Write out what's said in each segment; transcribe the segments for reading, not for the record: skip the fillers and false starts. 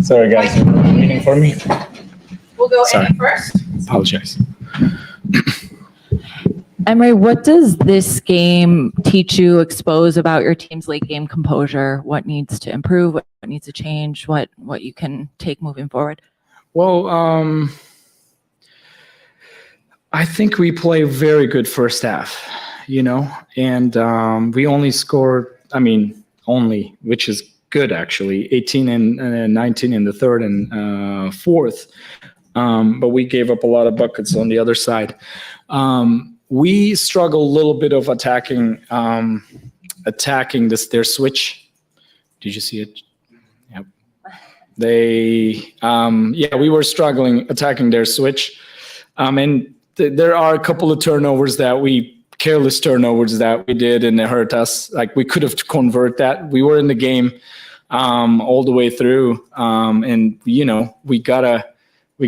Sorry, guys, you were waiting for me. We'll go Emre first. Apologize. Emre, what does this game teach you, expose about your team's late game composure? What needs to improve? What needs to change? What you can take moving forward? Well, I think we play very good first half, and we only scored, which is good actually, 18 and 19 in the third and fourth. But we gave up a lot of buckets on the other side. We struggle a little bit of attacking their switch. Did you see it? Yep. We were struggling attacking their switch. And there are a couple of careless turnovers that we did, and it hurt us. Like, we could have converted that. We were in the game all the way through. And we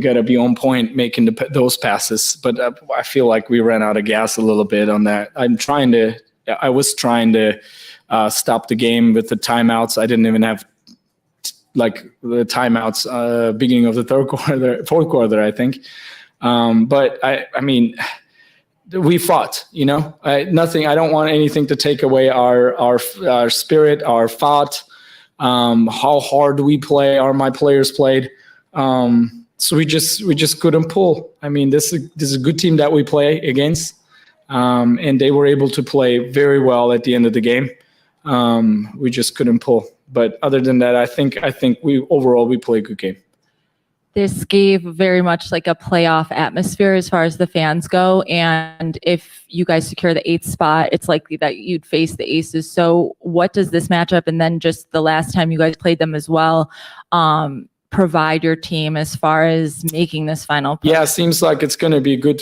gotta be on point making those passes, but I feel like we ran out of gas a little bit on that. I was trying to stop the game with the timeouts. I didn't even have the timeouts beginning of the fourth quarter, I think. But we fought. I don't want anything to take away our spirit, our fight, how hard we play, my players played. So we just couldn't pull. This is a good team that we play against, and they were able to play very well at the end of the game. We just couldn't pull. But other than that, I think we play a good game. This gave very much like a playoff atmosphere as far as the fans go, and if you guys secure the 8th spot, it's likely that you'd face the Aces. So what does this matchup, and then just the last time you guys played them as well, provide your team as far as making this final play? Yeah, it seems like it's going to be a good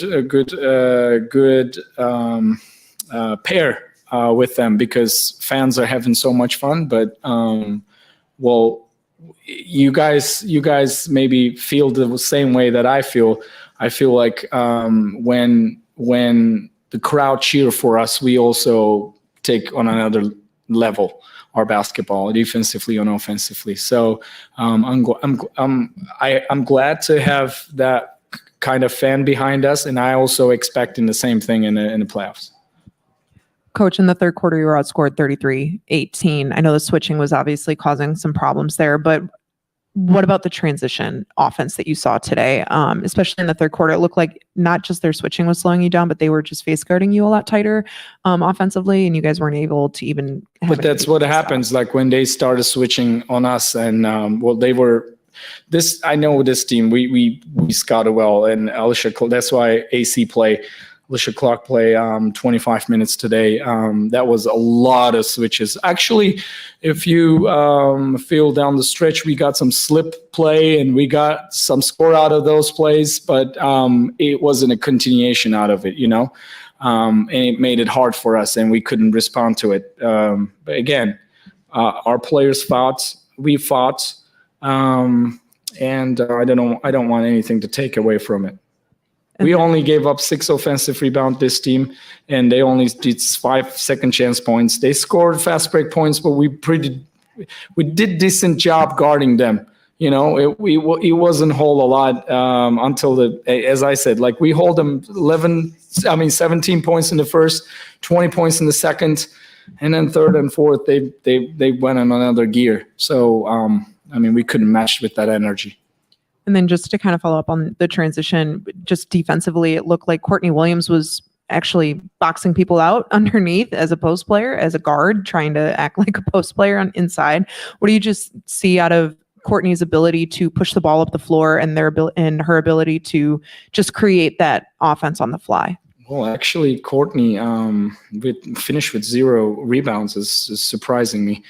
pair with them, because fans are having so much fun. But you guys maybe feel the same way that I feel. I feel like when the crowd cheer for us, we also take on another level our basketball, defensively and offensively. So I'm glad to have that kind of fan behind us, and I also expecting the same thing in the playoffs. Coach, in the third quarter, you were outscored 33-18. I know the switching was obviously causing some problems there, but what about the transition offense that you saw today? Especially in the third quarter, it looked like not just their switching was slowing you down, but they were just face guarding you a lot tighter offensively, and you guys weren't able to even. But that's what happens. Like, when they started switching on us, and they were. This, I know this team. We scouted well, and Alicia. That's why AC play. Alicia Clark play 25 minutes today. That was a lot of switches. Actually, if you feel down the stretch, we got some slip play and we got some score out of those plays, but it wasn't a continuation out of it, and it made it hard for us, and we couldn't respond to it. But again, our players fought, we fought, and I don't want anything to take away from it. We only gave up 6 offensive rebounds, this team, and they only did 5 second chance points. They scored fast break points, but we did decent job guarding them. It wasn't hold a lot until as I said, like, we hold them 17 points in the first, 20 points in the second, and then third and fourth they went on another gear. So we couldn't match with that energy. And then just to kind of follow up on the transition, just defensively, it looked like Courtney Williams was actually boxing people out underneath as a post player, as a guard, trying to act like a post player on inside. What do you just see out of Courtney's ability to push the ball up the floor and her ability to just create that offense on the fly? Well, actually, Courtney finished with 0 rebounds is surprising me.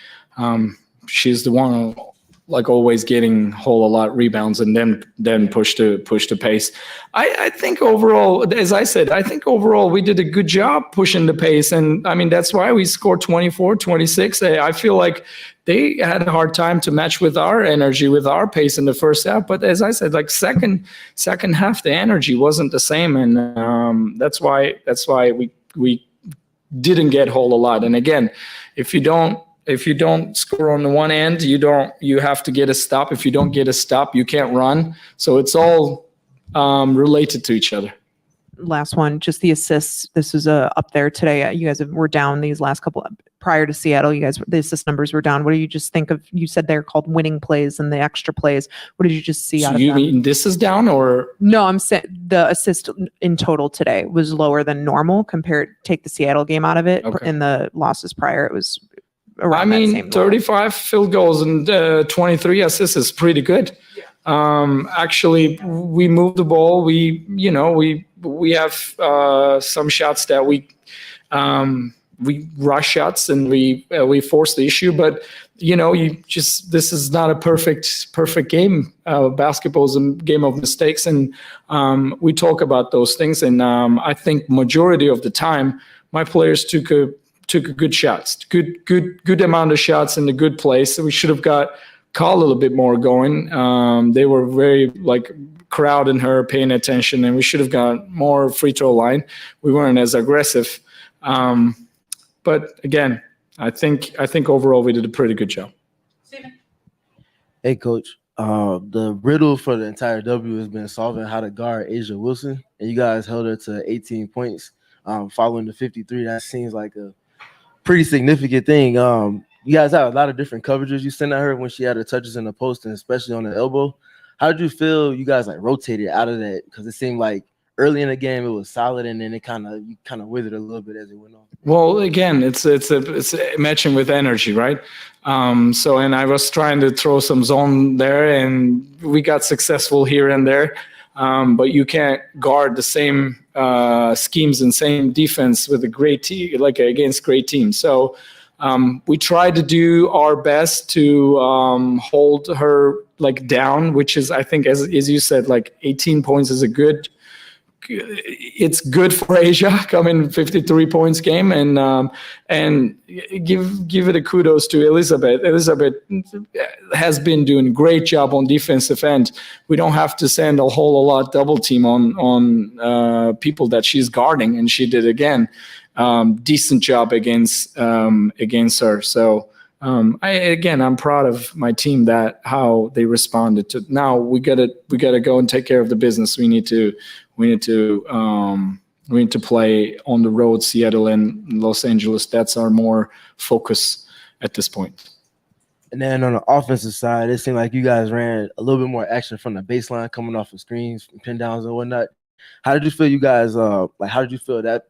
She's the one like always getting whole a lot rebounds and then push the pace. I think overall, as I said, we did a good job pushing the pace, and that's why we scored 24, 26. I feel like they had a hard time to match with our energy, with our pace in the first half. But as I said, like second half, the energy wasn't the same, and that's why we didn't get whole a lot. And again, if you don't score on the one end, you have to get a stop. If you don't get a stop, you can't run. So it's all related to each other. Last one, just the assists. This was up there today. You guys were down these last couple prior to Seattle. You guys, the assist numbers were down. What do you just think of? You said they're called winning plays and the extra plays. What did you just see So out of you them? mean this is down or? No, I'm saying the assist in total today was lower than normal compared. Take the Seattle game out of it. Okay. In the losses prior, it was around I that mean, same 35 field goals and 23 assists is pretty good. Actually, we move the ball. We have some shots that we rush shots and we force the issue. But this is not a perfect game. Basketball is a game of mistakes, and we talk about those things. And I think majority of the time, my players took a good shots, good amount of shots in a good place. So we should have got Call a little bit more going. They were very crowding her, paying attention, and we should have got more free throw line. We weren't as aggressive. But again, I think overall we did a pretty good job. Steven. Hey, Coach. The riddle for the entire W has been solving how to guard Asia Wilson, and you guys held her to 18 points following the 53. That seems like a pretty significant thing. You guys have a lot of different coverages you sent at her when she had her touches in the post, and especially on the elbow. How did you feel you guys rotated out of that? Because it seemed like early in the game it was solid, and then you kind of withered a little bit as it went on. Well, again, it's matching with energy, right? And I was trying to throw some zone there, and we got successful here and there. But you can't guard the same schemes and same defense with a great team, against great teams. So we tried to do our best to hold her down, which is, I think, as you said, 18 points is it's good for Asia coming 53 points game, and give it a kudos to Elizabeth. Elizabeth has been doing a great job on defensive end. We don't have to send a whole lot double team on people that she's guarding, and she did again. Decent job against her. So I'm proud of my team that how they responded to. Now we gotta go and take care of the business. We need to play on the road, Seattle and Los Angeles. That's our more focus at this point. And then on the offensive side, it seemed like you guys ran a little bit more action from the baseline, coming off of screens, pin downs, and whatnot. How did you feel you guys how did you feel that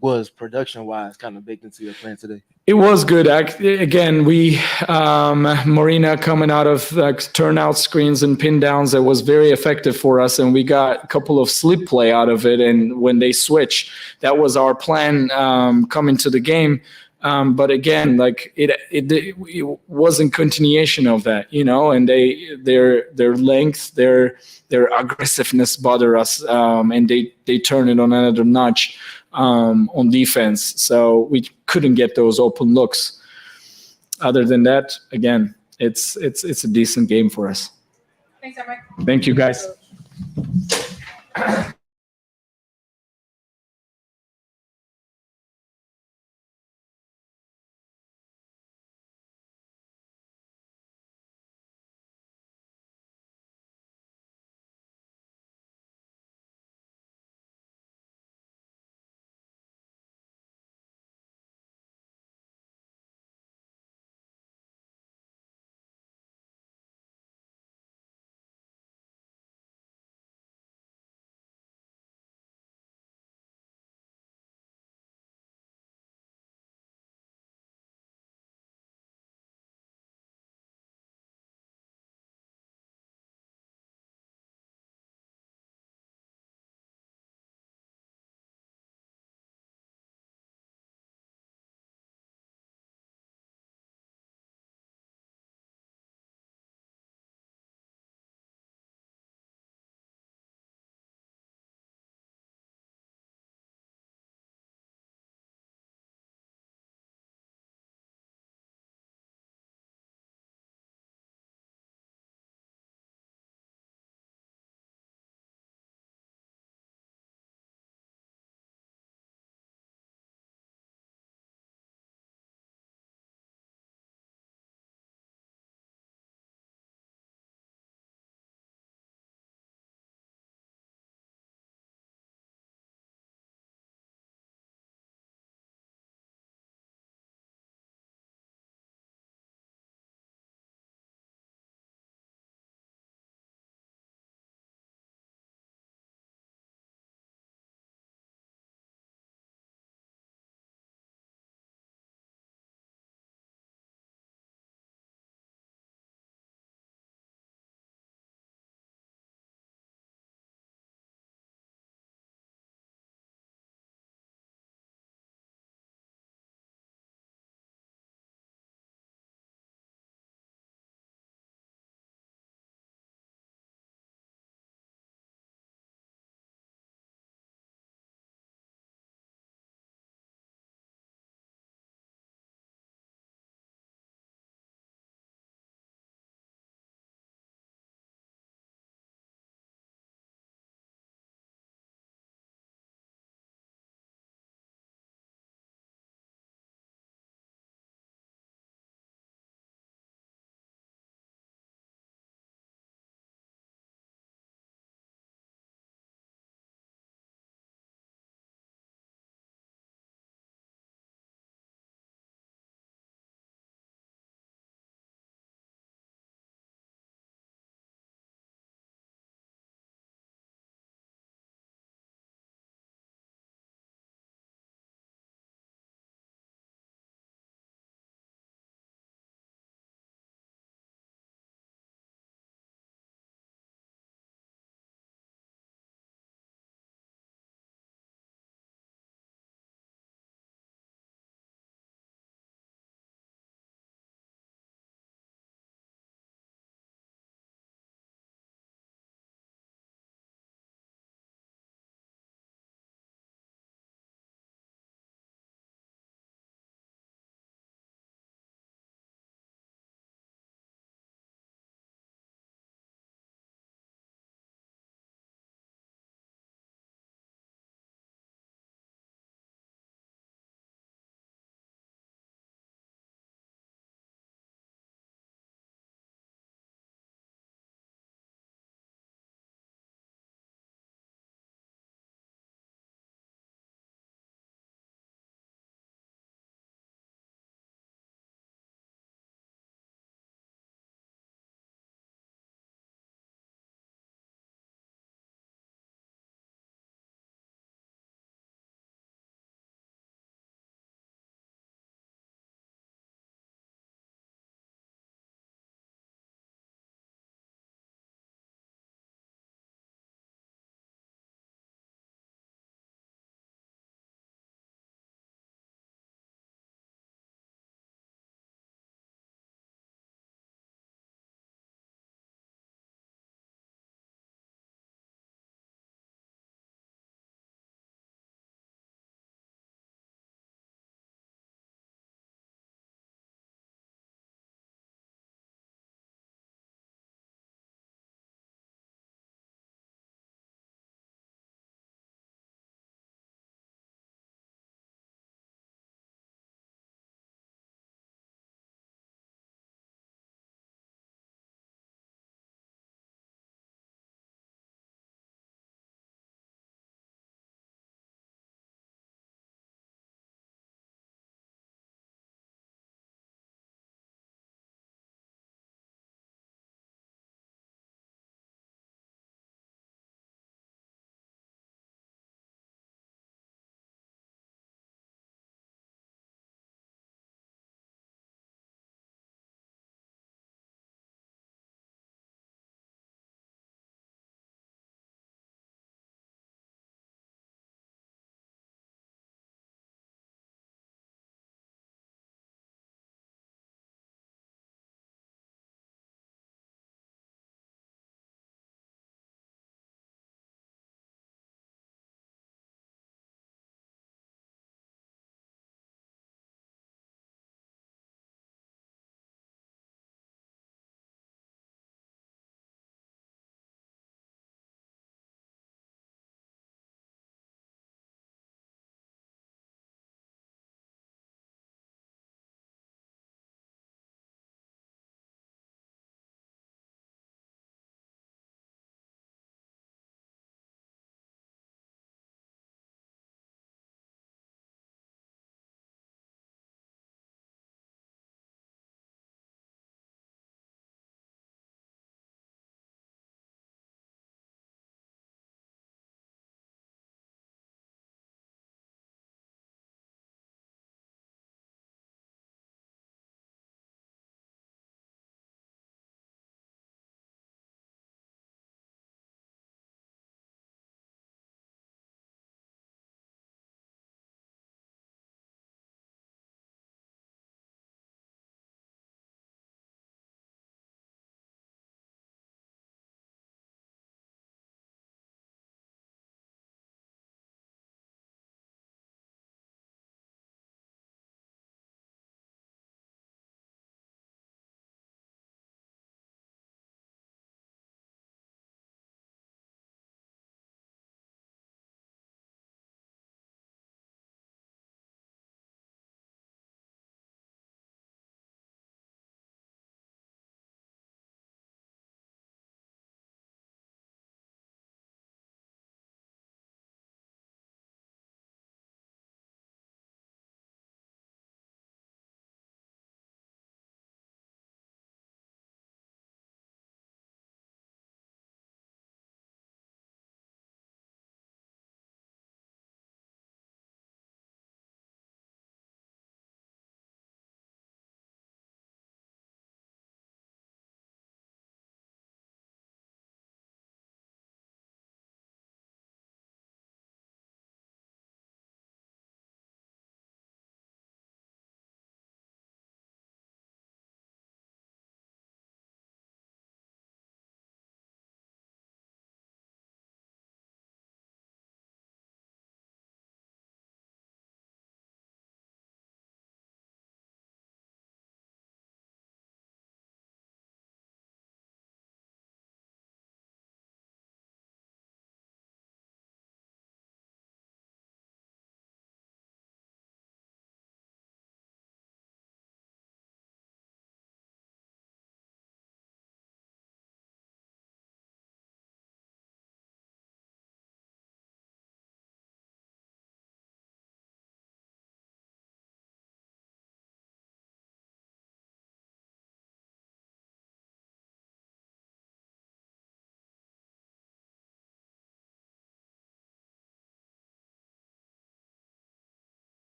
was production-wise kind of baked into your plan today? It was good. Again, we Marina coming out of turnout screens and pin downs, that was very effective for us, and we got a couple of slip play out of it. And when they switch, that was our plan coming to the game. But again, it wasn't continuation of that, and their length, their aggressiveness bother us, and they turn it on another notch on defense. So we couldn't get those open looks. Other than that, again, it's a decent game for us. Thanks, Emre. Thank you, guys.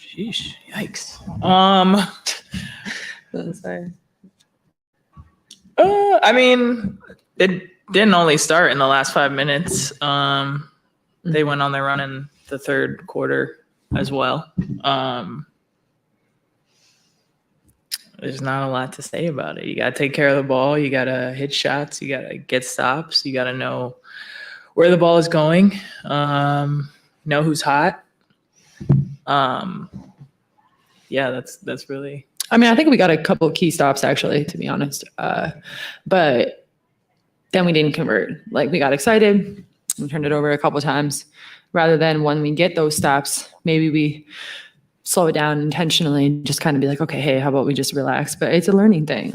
Sheesh, yikes. Sorry. I mean, it didn't only start in the last 5 minutes. They went on their run in the third quarter as well. There's not a lot to say about it. You got to take care of the ball. You got to hit shots. You got to get stops. You got to know where the ball is going. Know who's hot. Yeah, that's really. I mean, I think we got a couple of key stops, actually, to be honest. But then we didn't convert. Like, we got excited. We turned it over a couple of times. Rather than when we get those stops, maybe we slow it down intentionally and just kind of be like, okay, hey, how about we just relax? But it's a learning thing.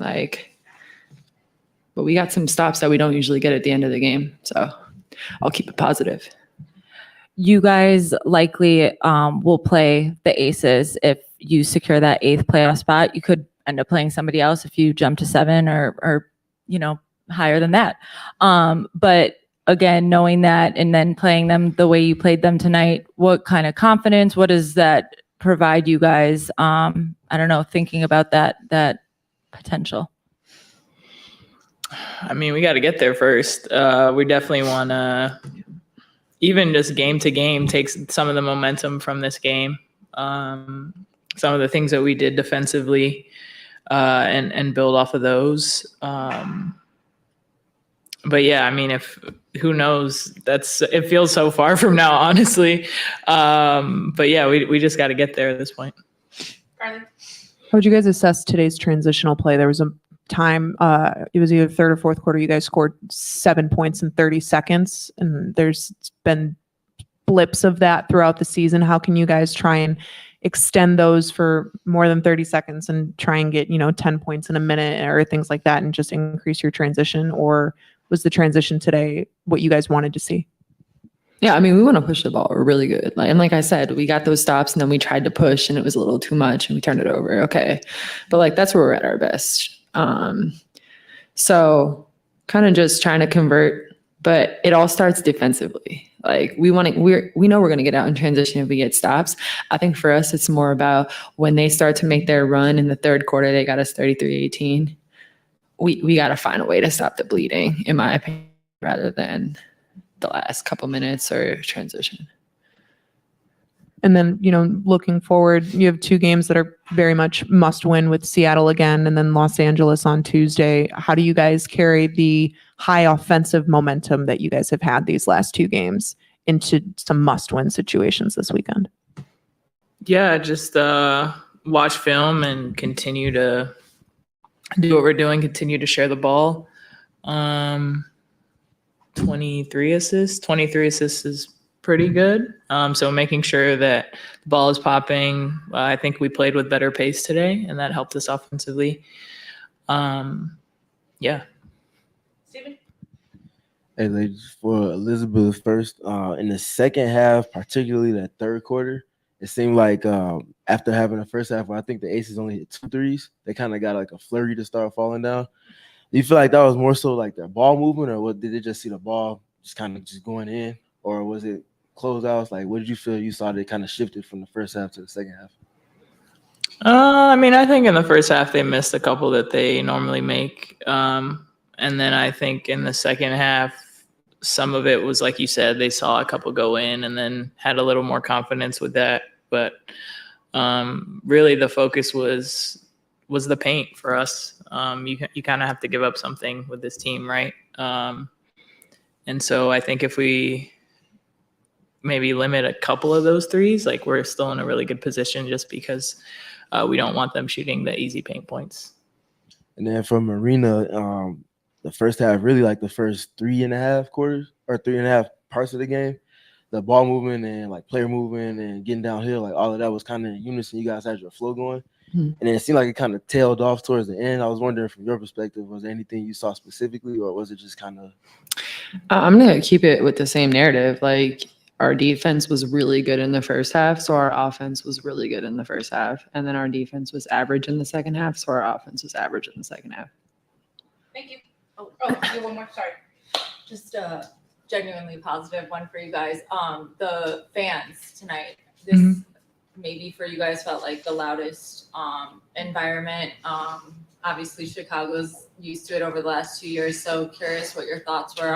But we got some stops that we don't usually get at the end of the game. So I'll keep it positive. You guys likely will play the Aces if you secure that 8th playoff spot. You could end up playing somebody else if you jump to 7 or higher than that. But again, knowing that and then playing them the way you played them tonight, what kind of confidence, what does that provide you guys? I don't know, thinking about that potential. I mean, we got to get there first. We definitely want to, even just game to game, take some of the momentum from this game. Some of the things that we did defensively and build off of those. But yeah, I mean, who knows? It feels so far from now, honestly. But yeah, we just got to get there at this point. Carly? How would you guys assess today's transitional play? There was a time, it was either third or fourth quarter, you guys scored 7 points in 30 seconds, and there's been blips of that throughout the season. How can you guys try and extend those for more than 30 seconds and try and get, 10 points in a minute or things like that and just increase your transition? Or was the transition today what you guys wanted to see? Yeah, I mean, we want to push the ball. We're really good. And like I said, we got those stops and then we tried to push and it was a little too much and we turned it over. Okay. But that's where we're at our best. So kind of just trying to convert, but it all starts defensively. We know we're going to get out in transition if we get stops. I think for us, it's more about when they start to make their run in the third quarter, they got us 33-18. We got to find a way to stop the bleeding, in my opinion, rather than the last couple minutes or transition. And then, looking forward, you have 2 games that are very much must win with Seattle again and then Los Angeles on Tuesday. How do you guys carry the high offensive momentum that you guys have had these last 2 games into some must win situations this weekend? Yeah, just watch film and continue to do what we're doing, continue to share the ball. 23 assists is pretty good. So making sure that the ball is popping. I think we played with better pace today, and that helped us offensively. Yeah. Steven? Hey, ladies, for Elizabeth first, in the second half, particularly that third quarter, it seemed like after having the first half where I think the Aces only hit 2 threes, they kind of got a flurry to start falling down. Do you feel like that was more so their ball movement, or what? Did they just see the ball just kind of just going in, or was it closeouts? What did you feel you saw that kind of shifted from the first half to the second half? I mean, I think in the first half they missed a couple that they normally make, and then I think in the second half, some of it was like you said, they saw a couple go in and then had a little more confidence with that. But really, the focus was the paint for us. You kind of have to give up something with this team, right? And so I think if we maybe limit a couple of those threes, we're still in a really good position just because we don't want them shooting the easy paint points. And then for Marina, the first half, really the first 3.5 quarters or 3.5 parts of the game, the ball movement and player movement and getting downhill, all of that was kind of in unison. You guys had your flow going. And then it seemed like it kind of tailed off towards the end. I was wondering, from your perspective, was there anything you saw specifically, or was it just kind of? I'm going to keep it with the same narrative. Our defense was really good in the first half, so our offense was really good in the first half. And then our defense was average in the second half, so our offense was average in the second half. Thank you. Oh, you one more. Sorry. Just a genuinely positive one for you guys. The fans tonight, maybe for you guys felt like the loudest environment. Obviously Chicago's used to it over the last 2 years. So curious what your thoughts were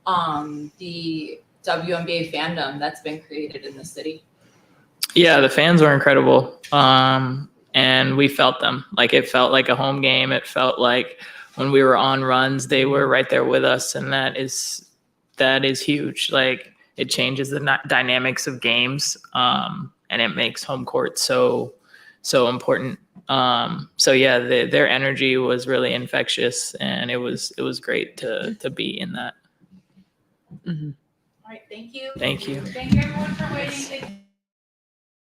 on the WNBA fandom that's been created in the city. Yeah, the fans were incredible. And we felt them. Like, it felt like a home game. It felt like when we were on runs, they were right there with us. And that is huge. Like, it changes the dynamics of games. And it makes home court so important. So yeah, their energy was really infectious, and it was great to be in that. All right, thank you. Thank you. Thank you everyone for waiting. Thank you.